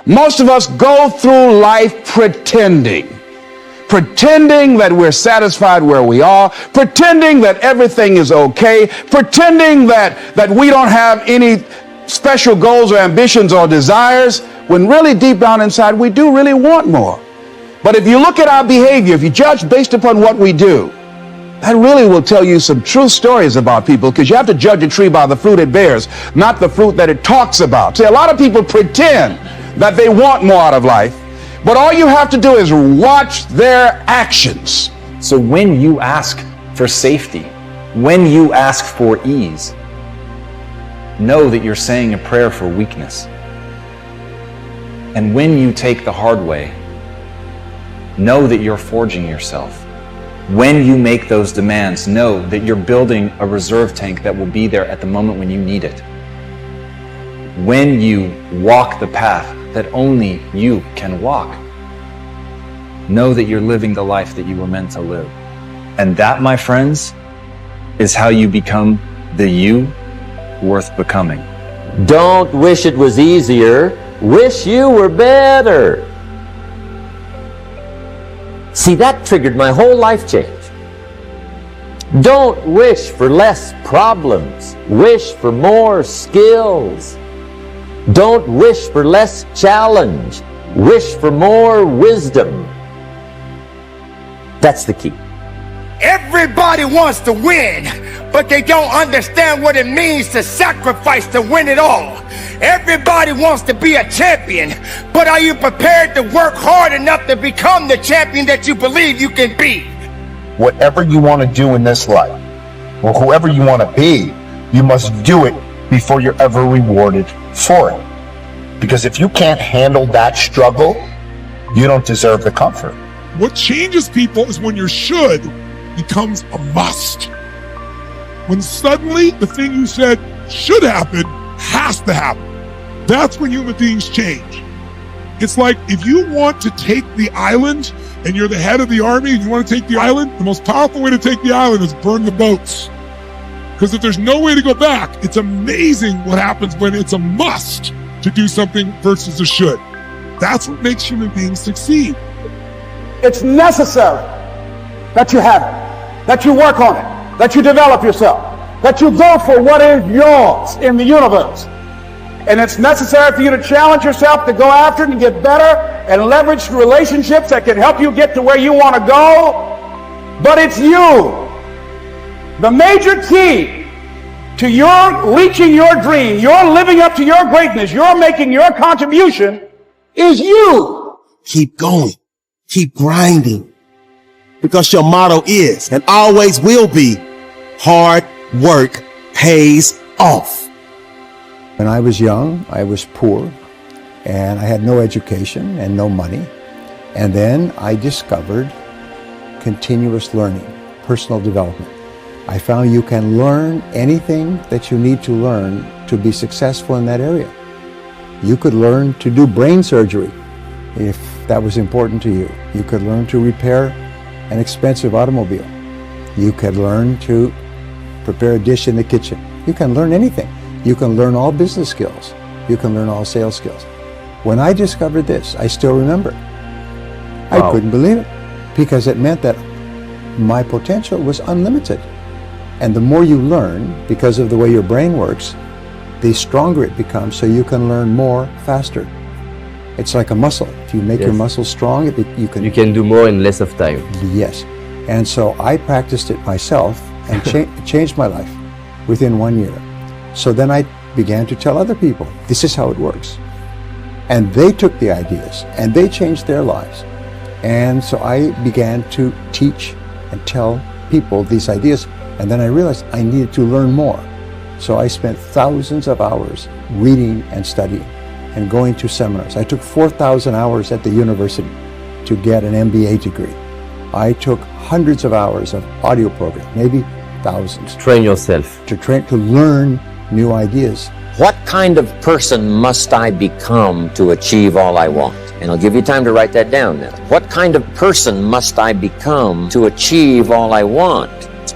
Most of us go through life pretending that we're satisfied where we are, pretending that everything is okay, pretending that we don't have any special goals or ambitions or desires, when really deep down inside we do really want more. But if you look at our behavior, if you judge based upon what we do, that really will tell you some true stories about people, because you have to judge a tree by the fruit it bears, not the fruit that it talks about. See, a lot of people pretend that they want more out of life, but all you have to do is watch their actions. So when you ask for safety, when you ask for ease, know that you're saying a prayer for weakness. And when you take the hard way, know that you're forging yourself. When you make those demands, know that you're building a reserve tank that will be there at the moment when you need it. When you walk the path that only you can walk, know that you're living the life that you were meant to live. And that, my friends, is how you become the you worth becoming. Don't wish it was easier, wish you were better. See, that triggered my whole life change. Don't wish for less problems, wish for more skills. Don't wish for less challenge, wish for more wisdom. That's the key. Everybody wants to win, but they don't understand what it means to sacrifice to win it all. Everybody wants to be a champion, but are you prepared to work hard enough to become the champion that you believe you can be? Whatever you want to do in this life, or whoever you want to be, you must do it before you're ever rewarded for it. Because if you can't handle that struggle, you don't deserve the comfort. What changes people is when your should becomes a must. When suddenly the thing you said should happen has to happen. That's when human beings change. It's like if you want to take the island and you're the head of the army and you want to take the island, the most powerful way to take the island is burn the boats. Because if there's no way to go back, it's amazing what happens when it's a must to do something versus a should. That's what makes human beings succeed. It's necessary that you have it, that you work on it, that you develop yourself, that you go for what is yours in the universe. And it's necessary for you to challenge yourself to go after it and get better and leverage relationships that can help you get to where you want to go. But it's you. The major key to your reaching your dream, your living up to your greatness, your making your contribution is you. Keep going. Keep grinding. Because your motto is and always will be, hard work pays off. When I was young, I was poor and I had no education and no money. And then I discovered continuous learning, personal development. I found you can learn anything that you need to learn to be successful in that area. You could learn to do brain surgery if that was important to you. You could learn to repair an expensive automobile. You could learn to prepare a dish in the kitchen. You can learn anything. You can learn all business skills. You can learn all sales skills. When I discovered this, I still remember. I couldn't believe it because it meant that my potential was unlimited. And the more you learn, because of the way your brain works, the stronger it becomes, so you can learn more faster. It's like a muscle. If you make your muscle strong, you can do more in less of time. Yes. And so I practiced it myself and changed my life within 1 year. So then I began to tell other people, this is how it works. And they took the ideas and they changed their lives. And so I began to teach and tell people these ideas. And then I realized I needed to learn more. So I spent thousands of hours reading and studying and going to seminars. I took 4,000 hours at the university to get an MBA degree. I took hundreds of hours of audio program, maybe thousands. Train yourself. To learn new ideas. What kind of person must I become to achieve all I want? And I'll give you time to write that down now. What kind of person must I become to achieve all I want?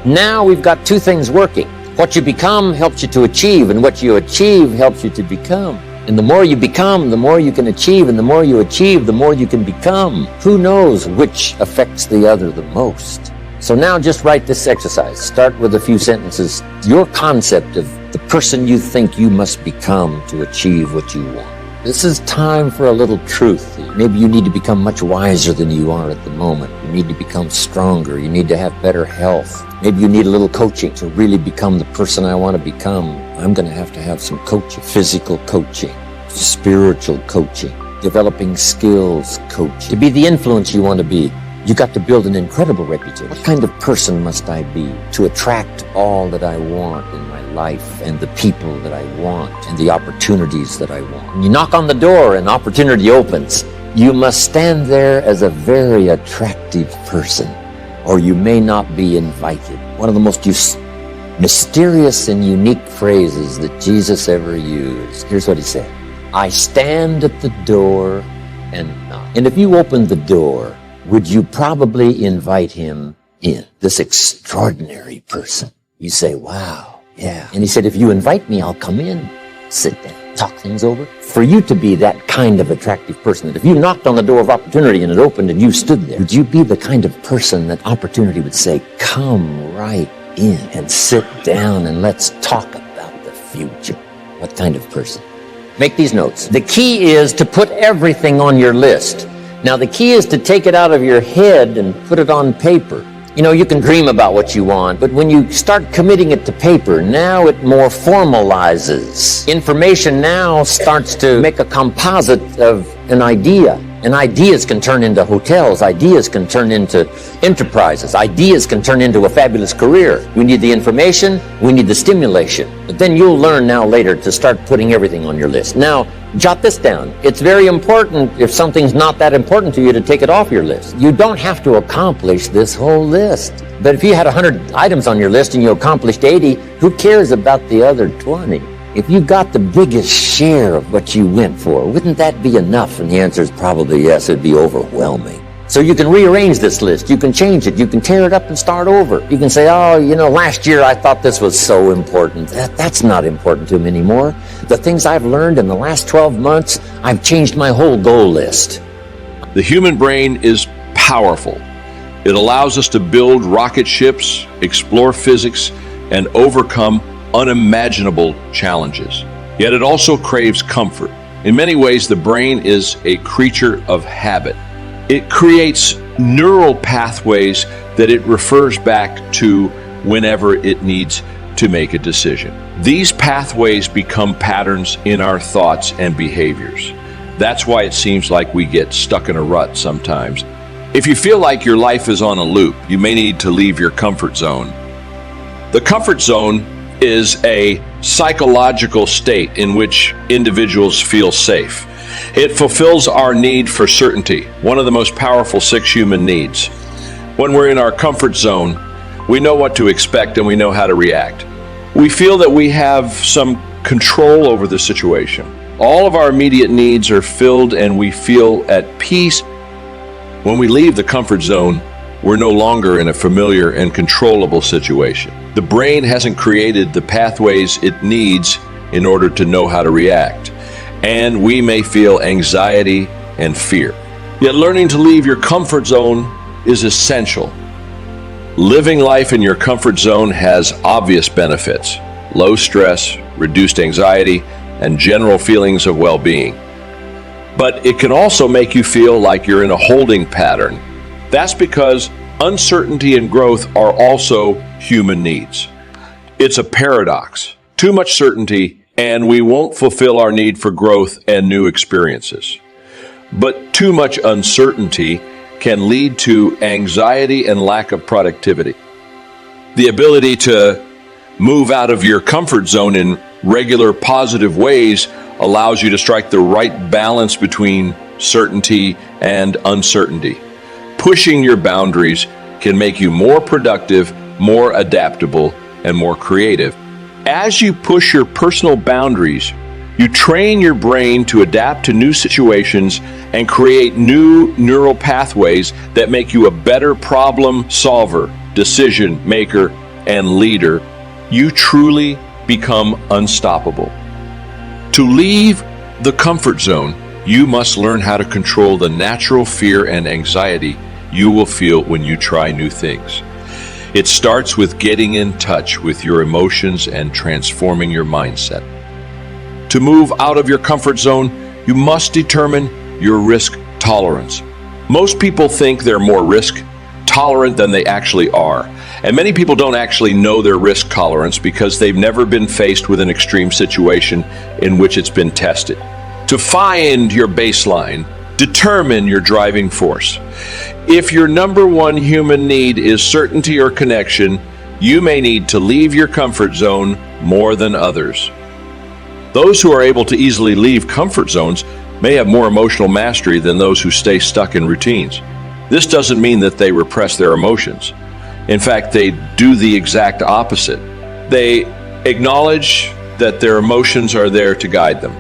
Now we've got two things working. What you become helps you to achieve, and what you achieve helps you to become. And the more you become, the more you can achieve, and the more you achieve, the more you can become. Who knows which affects the other the most? So now just write this exercise. Start with a few sentences. Your concept of the person you think you must become to achieve what you want. This is time for a little truth. Maybe you need to become much wiser than you are at the moment. You need to become stronger. You need to have better health. Maybe you need a little coaching to really become the person I want to become. I'm going to have some coaching. Physical coaching, spiritual coaching, developing skills coaching. To be the influence you want to be, you got to build an incredible reputation. What kind of person must I be to attract all that I want in my life and the people that I want and the opportunities that I want? When you knock on the door and opportunity opens, you must stand there as a very attractive person, or you may not be invited. One of the most mysterious and unique phrases that Jesus ever used. Here's what he said. I stand at the door and knock. And if you opened the door, would you probably invite him in? This extraordinary person. You say, wow, yeah. And he said, if you invite me, I'll come in, sit down, talk things over. For you to be that kind of attractive person, that if you knocked on the door of opportunity and it opened and you stood there, would you be the kind of person that opportunity would say, come right in and sit down and let's talk about the future? What kind of person? Make these notes. The key is to put everything on your list. Now, the key is to take it out of your head and put it on paper. You know, you can dream about what you want, but when you start committing it to paper, now it more formalizes. Information now starts to make a composite of an idea. And ideas can turn into hotels. Ideas can turn into enterprises. Ideas can turn into a fabulous career. We need the information. We need the stimulation. But then you'll learn now later to start putting everything on your list. Now, jot this down. It's very important, if something's not that important to you, to take it off your list. You don't have to accomplish this whole list. But if you had 100 items on your list and you accomplished 80, who cares about the other 20? If you got the biggest share of what you went for, wouldn't that be enough? And the answer is probably yes, it'd be overwhelming. So you can rearrange this list, you can change it, you can tear it up and start over. You can say, oh, you know, last year I thought this was so important. That's not important to me anymore. The things I've learned in the last 12 months, I've changed my whole goal list. The human brain is powerful. It allows us to build rocket ships, explore physics, and overcome unimaginable challenges. Yet it also craves comfort. In many ways, the brain is a creature of habit. It creates neural pathways that it refers back to whenever it needs to make a decision. These pathways become patterns in our thoughts and behaviors. That's why it seems like we get stuck in a rut sometimes. If you feel like your life is on a loop, you may need to leave your comfort zone. The comfort zone is a psychological state in which individuals feel safe. It fulfills our need for certainty, one of the most powerful 6 human needs. When we're in our comfort zone, we know what to expect and we know how to react. We feel that we have some control over the situation. All of our immediate needs are filled and we feel at peace. When we leave the comfort zone, we're no longer in a familiar and controllable situation. The brain hasn't created the pathways it needs in order to know how to react, and we may feel anxiety and fear. Yet learning to leave your comfort zone is essential. Living life in your comfort zone has obvious benefits: low stress, reduced anxiety, and general feelings of well-being. But it can also make you feel like you're in a holding pattern. That's because uncertainty and growth are also human needs. It's a paradox. Too much certainty and we won't fulfill our need for growth and new experiences. But too much uncertainty can lead to anxiety and lack of productivity. The ability to move out of your comfort zone in regular positive ways allows you to strike the right balance between certainty and uncertainty. Pushing your boundaries can make you more productive, more adaptable, and more creative. As you push your personal boundaries, you train your brain to adapt to new situations and create new neural pathways that make you a better problem solver, decision maker, and leader. You truly become unstoppable. To leave The comfort zone. You must learn how to control the natural fear and anxiety you will feel when you try new things. It starts with getting in touch with your emotions and transforming your mindset. To move out of your comfort zone, you must determine your risk tolerance. Most people think they're more risk tolerant than they actually are. And many people don't actually know their risk tolerance because they've never been faced with an extreme situation in which it's been tested. To find your baseline, determine your driving force. If your number one human need is certainty or connection, you may need to leave your comfort zone more than others. Those who are able to easily leave comfort zones may have more emotional mastery than those who stay stuck in routines. This doesn't mean that they repress their emotions. In fact, they do the exact opposite. They acknowledge that their emotions are there to guide them.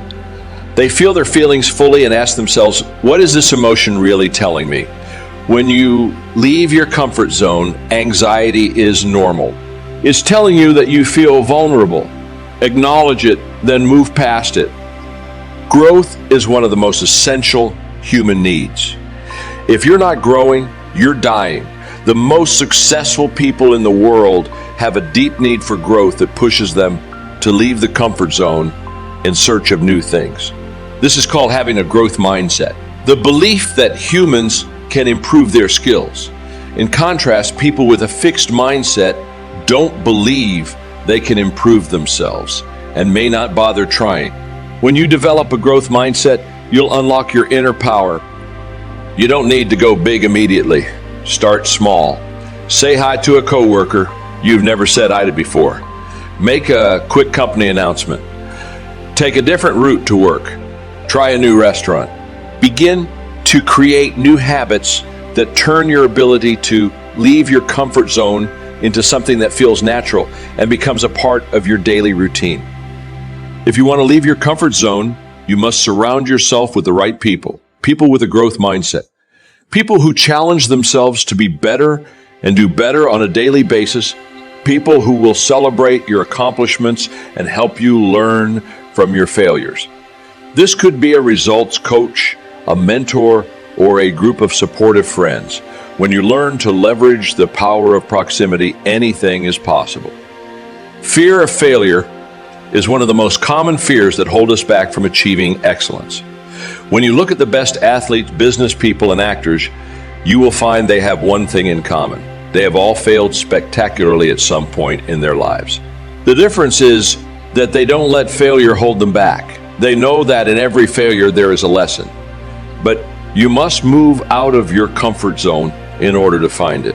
They feel their feelings fully and ask themselves, what is this emotion really telling me? When you leave your comfort zone, anxiety is normal. It's telling you that you feel vulnerable. Acknowledge it, then move past it. Growth is one of the most essential human needs. If you're not growing, you're dying. The most successful people in the world have a deep need for growth that pushes them to leave the comfort zone in search of new things. This is called having a growth mindset. The belief that humans can improve their skills. In contrast, people with a fixed mindset don't believe they can improve themselves and may not bother trying. When you develop a growth mindset, you'll unlock your inner power. You don't need to go big immediately. Start small. Say hi to a coworker you've never said hi to before. Make a quick company announcement. Take a different route to work. Try a new restaurant. Begin to create new habits that turn your ability to leave your comfort zone into something that feels natural and becomes a part of your daily routine. If you want to leave your comfort zone, you must surround yourself with the right people, people with a growth mindset, people who challenge themselves to be better and do better on a daily basis, people who will celebrate your accomplishments and help you learn from your failures. This could be a results coach, a mentor, or a group of supportive friends. When you learn to leverage the power of proximity, anything is possible. Fear of failure is one of the most common fears that hold us back from achieving excellence. When you look at the best athletes, business people, and actors, you will find they have one thing in common. They have all failed spectacularly at some point in their lives. The difference is that they don't let failure hold them back. They know that in every failure there is a lesson. But you must move out of your comfort zone in order to find it.